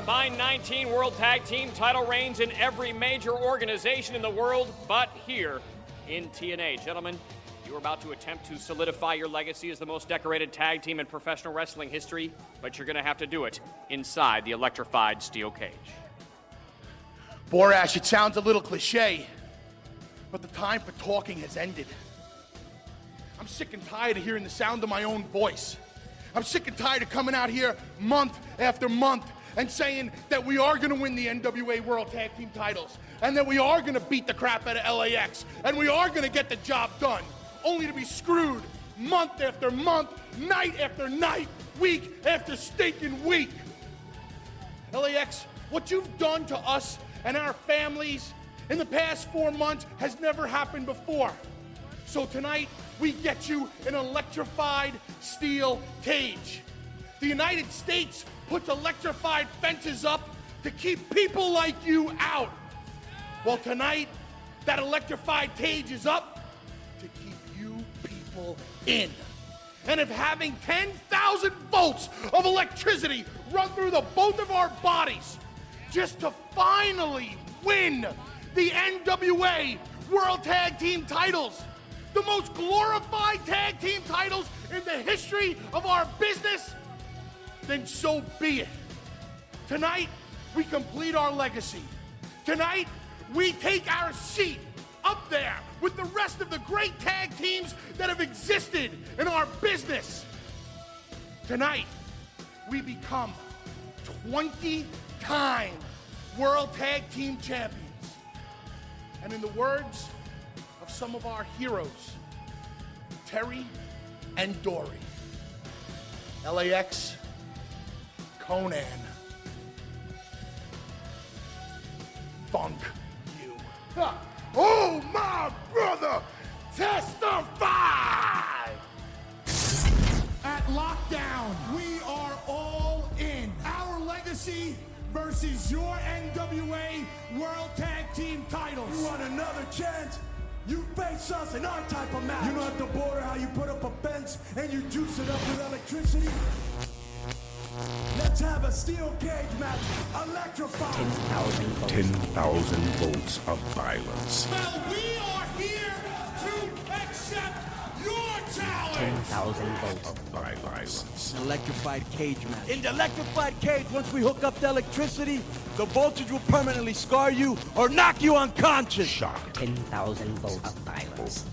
combined 19 World Tag Team title reigns in every major organization in the world, but here in TNA. Gentlemen, you are about to attempt to solidify your legacy as the most decorated tag team in professional wrestling history, but you're going to have to do it inside the electrified steel cage. Borash, it sounds a little cliche, but the time for talking has ended. I'm sick and tired of hearing the sound of my own voice. I'm sick and tired of coming out here month after month and saying that we are going to win the NWA World Tag Team titles and that we are going to beat the crap out of LAX and we are going to get the job done, only to be screwed month after month, night after night, week after stinking week. LAX, what you've done to us and our families in the past 4 months has never happened before. So tonight, we get you an electrified steel cage. The United States puts electrified fences up to keep people like you out. Well, tonight, that electrified cage is up to keep you people in. And if having 10,000 volts of electricity run through the both of our bodies just to finally win the NWA World Tag Team titles, the most glorified tag team titles in the history of our business, then so be it. Tonight, we complete our legacy. Tonight, we take our seat up there with the rest of the great tag teams that have existed in our business. Tonight, we become 20-time World Tag Team Champions. And in the words of some of our heroes, Terry and Dory, LAX, Conan, funk you. Oh, my brother, testify! At Lockdown, we are all in. Our legacy versus your NWA World Tag Team titles. You want another chance? You face us in our type of match. You know at the border how you put up a fence and you juice it up with electricity? Let's have a steel cage match, electrified. 10,000 volts of violence. Well, we are here to accept your challenge. 10,000 volts of violence. Electrified cage match. In the electrified cage, once we hook up the electricity, the voltage will permanently scar you or knock you unconscious. Shock. 10,000 volts of violence.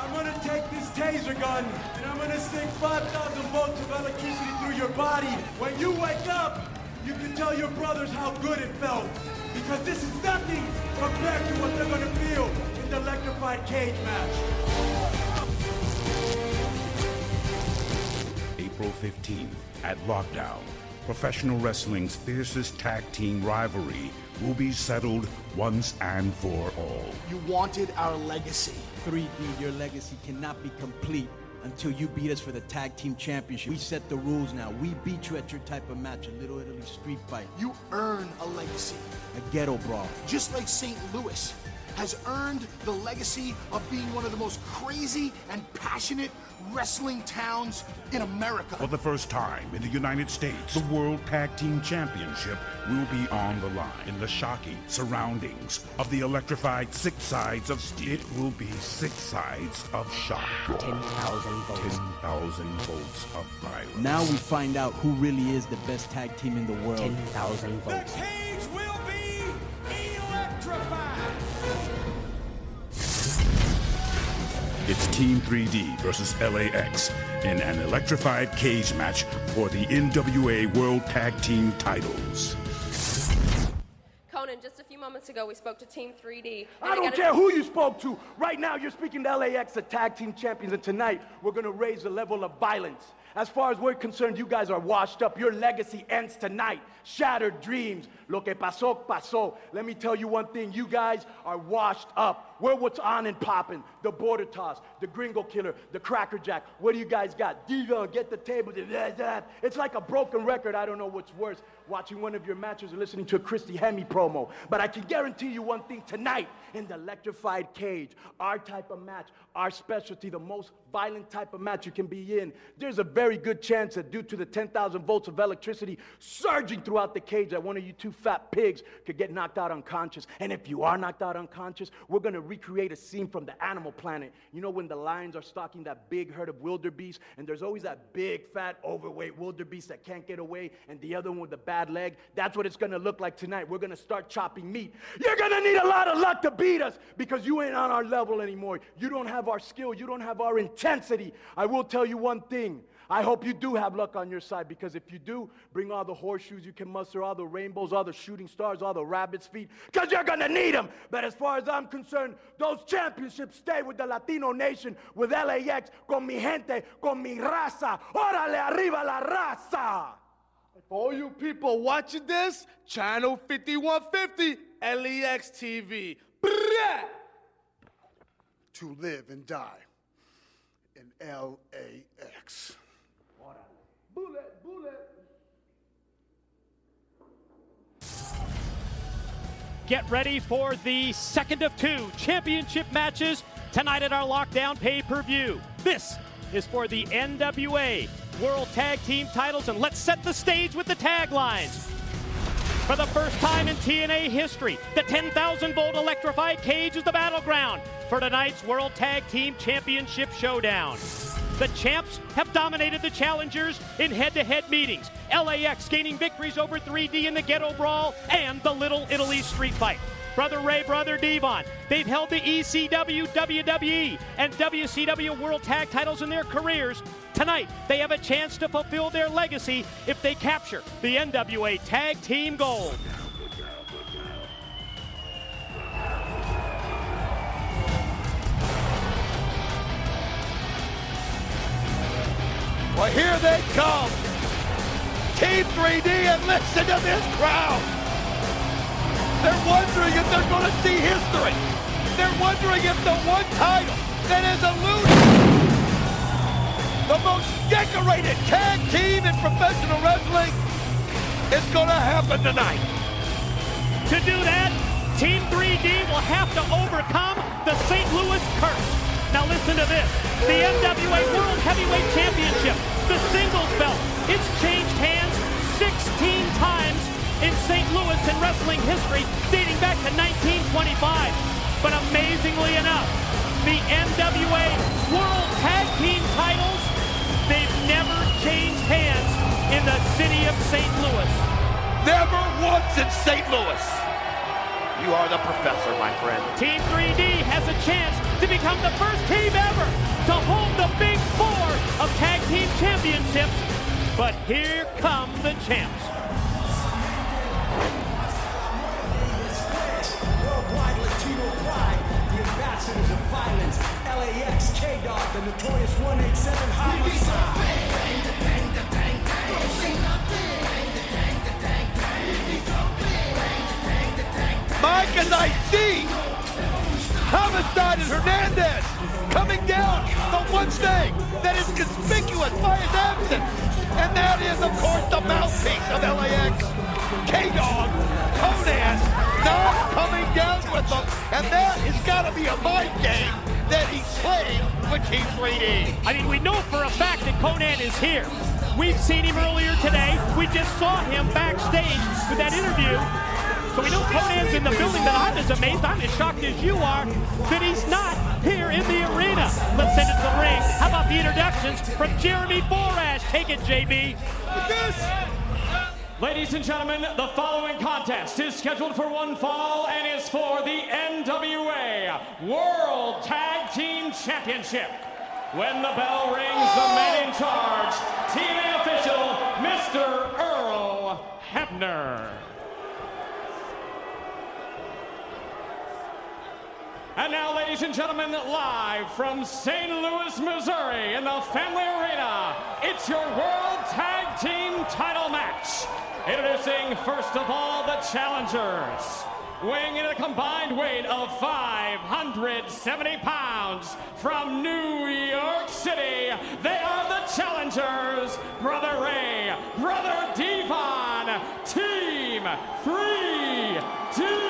I'm gonna take this taser gun and I'm gonna stick 5,000 volts of electricity through your body. When you wake up, you can tell your brothers how good it felt. Because this is nothing compared to what they're gonna feel in the electrified cage match. April 15th at Lockdown. Professional wrestling's fiercest tag team rivalry will be settled once and for all. You wanted our legacy. 3D, your legacy cannot be complete until you beat us for the tag team championship. We set the rules now. We beat you at your type of match, a Little Italy street fight. You earn a legacy. A ghetto brawl. Just like St. Louis has earned the legacy of being one of the most crazy and passionate wrestling towns in America. For the first time in the United States, the World Tag Team Championship will be on the line in the shocking surroundings of the electrified 6 sides of steel. It will be 6 sides of shock. 10,000 volts. 10,000 volts of violence. Now we find out who really is the best tag team in the world. 10,000 The volts. cage will be electrified. It's Team 3D versus LAX in an electrified cage match for the NWA World Tag Team titles. Conan, just a few moments ago, we spoke to Team 3D. I don't care who you spoke to. Right now, you're speaking to LAX, the tag team champions, and tonight, we're going to raise the level of violence. As far as we're concerned, you guys are washed up. Your legacy ends tonight. Shattered dreams. Lo que pasó, pasó. Let me tell you one thing. You guys are washed up. We're what's on and popping. The border toss, the gringo killer, the cracker jack. What do you guys got? Diva, get the table. It's like a broken record. I don't know what's worse, watching one of your matches or listening to a Christy Hemme promo. But I can guarantee you one thing tonight, in the electrified cage, our type of match, our specialty, the most violent type of match you can be in, there's a very very good chance that due to the 10,000 volts of electricity surging throughout the cage that one of you two fat pigs could get knocked out unconscious. And if you are knocked out unconscious, we're going to recreate a scene from the Animal Planet. You know when the lions are stalking that big herd of wildebeest, and there's always that big, fat, overweight wildebeest that can't get away, and the other one with the bad leg? That's what it's going to look like tonight. We're going to start chopping meat. You're going to need a lot of luck to beat us because you ain't on our level anymore. You don't have our skill. You don't have our intensity. I will tell you one thing. I hope you do have luck on your side, because if you do, bring all the horseshoes you can muster, all the rainbows, all the shooting stars, all the rabbit's feet, because you're going to need them. But as far as I'm concerned, those championships stay with the Latino nation, with LAX, con mi gente, con mi raza. Órale, arriba la raza. For all you people watching this, channel 5150, LEX TV. Brrrah! To live and die in LAX. Bullet, bullet. Get ready for the second of two championship matches tonight at our Lockdown pay-per-view. This is for the NWA World Tag Team titles, and let's set the stage with the taglines. For the first time in TNA history, the 10,000-volt electrified cage is the battleground for tonight's World Tag Team Championship showdown. The champs have dominated the challengers in head-to-head meetings. LAX gaining victories over 3D in the Ghetto Brawl and the Little Italy Street Fight. Brother Ray, Brother Devon, they've held the ECW, WWE, and WCW World Tag titles in their careers. Tonight, they have a chance to fulfill their legacy if they capture the NWA Tag Team Gold. Well, here they come. Team 3D, and listen to this crowd. They're wondering if they're going to see history. They're wondering if the one title that has eluded the most decorated tag team in professional wrestling is going to happen tonight. To do that, Team 3D will have to overcome the St. Louis curse. Now listen to this. The NWA World Heavyweight Championship, the singles belt, it's changed hands 16 times in St. Louis in wrestling history, dating back to 1925. But amazingly enough, the NWA World Tag Team titles, they've never changed hands in the city of St. Louis. Never once in St. Louis. You are the professor, my friend. Team 3D has a chance to become the first team ever to hold the Big Four of Tag Team Championships. But here come the champs. Worldwide Latino pride, the ambassadors of violence, LAX, K-Dog, the notorious 187 homicide. Mike, as I see Homicide and Hernandez coming down, the one thing that is conspicuous by his absence, and that is, of course, the mouthpiece of LAX, K-Dog, Conan, not coming down with them, and that has got to be a mind game that he's playing with Team 3D. I mean, we know for a fact that Conan is here. We've seen him earlier today. We just saw him backstage with that interview. So we know Conan's in the building, but I'm as amazed, I'm as shocked as you are that he's not here in the arena. Let's send it to the ring. How about the introductions from Jeremy Borash? Take it, JB. Ladies and gentlemen, the following contest is scheduled for one fall and is for the NWA World Tag Team Championship. When the bell rings, the man in charge, TNA official, Mr. Earl Hebner. And now, ladies and gentlemen, live from St. Louis, Missouri, in the Family Arena, it's your World Tag Team title match. Introducing, first of all, the challengers. Weighing in a combined weight of 570 pounds from New York City, they are the challengers, Brother Ray, Brother Devon, Team 3D.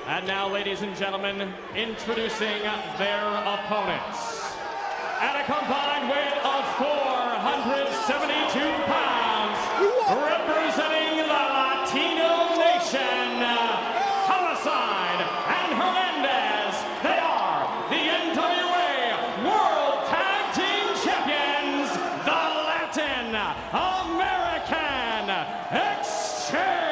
And now, ladies and gentlemen, introducing their opponents. At a combined weight of 472 pounds, representing the Latino nation, Homicide and Hernandez, they are the NWA World Tag Team Champions, the Latin American Exchange.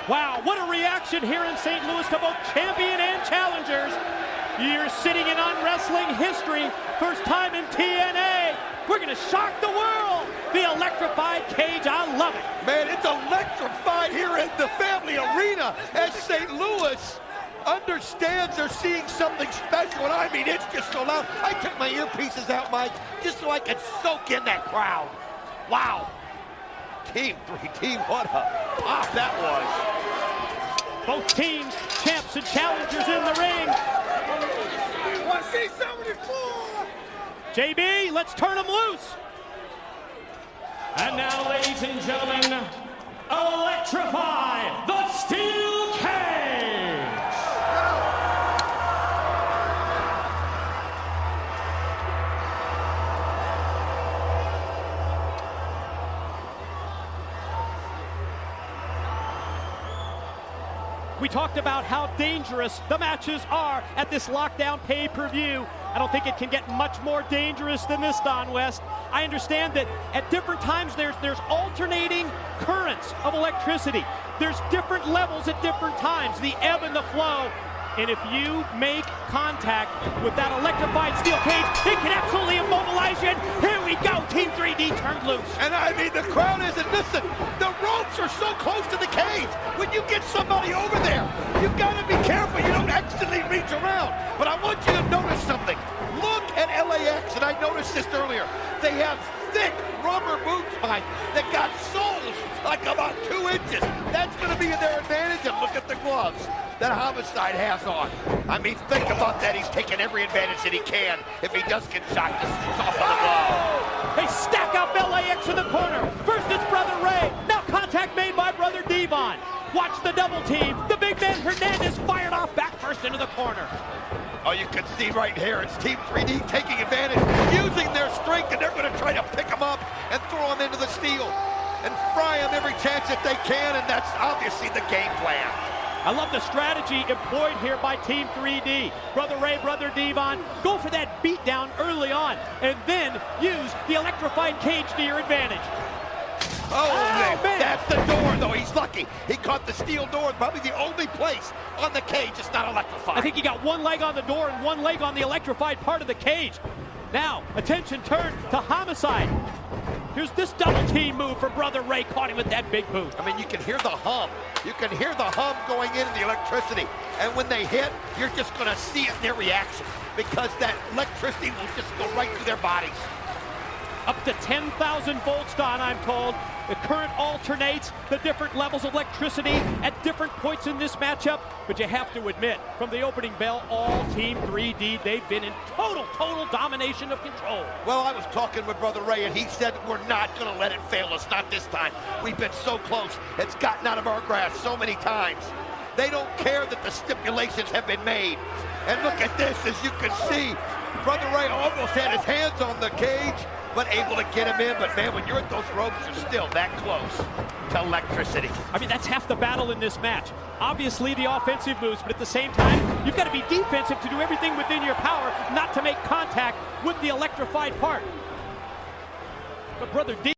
Wow, what a reaction here in St. Louis to both champion and challengers. You're sitting in on wrestling history, first time in TNA. We're gonna shock the world. The electrified cage, I love it. Man, it's electrified here in the family arena as St. Louis understands they're seeing something special. And I mean, it's just so loud. I took my earpieces out, Mike, just so I could soak in that crowd. Wow. Team 3D, what a pop that was. Both teams, champs and challengers in the ring. Want to see 74? JB, let's turn them loose. And now, ladies and gentlemen, electrify the steel cage. We talked about how dangerous the matches are at this Lockdown pay-per-view. I don't think it can get much more dangerous than this, Don West. I understand that at different times there's alternating currents of electricity. There's different levels at different times, the ebb and the flow. And if you make contact with that electrified steel cage, it can absolutely immobilize you. And here we go, Team 3D turned loose. And I mean, the crowd isn't, listen, the ropes are so close to the cage. When you get somebody over there, you've got to be careful you don't accidentally reach around. But I want you to notice something. Look at LAX, and I noticed this earlier. They have thick rubber boots, Mike, that got soles like about 2 inches. That's going to be their advantage, and look at the gloves that Homicide has on. I mean, think about that. He's taking every advantage that he can if he does get shot just off of the glove. They stack up LAX in the corner. First it's Brother Ray. Now contact made by Brother Devon. Watch the double team. The big man Hernandez fired off back first into the corner. Oh, you can see right here, it's Team 3D taking advantage, using their strength, and they're going to try to pick them up and throw them into the steel and fry them every chance that they can, and that's obviously the game plan. I love the strategy employed here by Team 3D. Brother Ray, Brother Devon, go for that beatdown early on, and then use the electrified cage to your advantage. Oh, man. That's the door, though. He's lucky. He caught the steel door, probably the only place on the cage it's not electrified. I think he got one leg on the door and one leg on the electrified part of the cage. Now, attention turned to Homicide. Here's this double team move for Brother Ray, caught him with that big boot. I mean, you can hear the hum. You can hear the hum going into the electricity. And when they hit, you're just going to see it in their reaction because that electricity will just go right through their bodies. Up to 10,000 volts, Don, I'm told. The current alternates the different levels of electricity at different points in this matchup. But you have to admit, from the opening bell, all Team 3D, they've been in total domination of control. Well, I was talking with Brother Ray, and he said we're not going to let it fail us, not this time. We've been so close. It's gotten out of our grasp so many times. They don't care that the stipulations have been made. And look at this, as you can see, Brother Ray almost had his hands on the cage, but able to get him in. But man, when you're at those ropes, you're still that close to electricity. I mean, that's half the battle in this match. Obviously the offensive moves, but at the same time, you've got to be defensive to do everything within your power not to make contact with the electrified part. But Brother D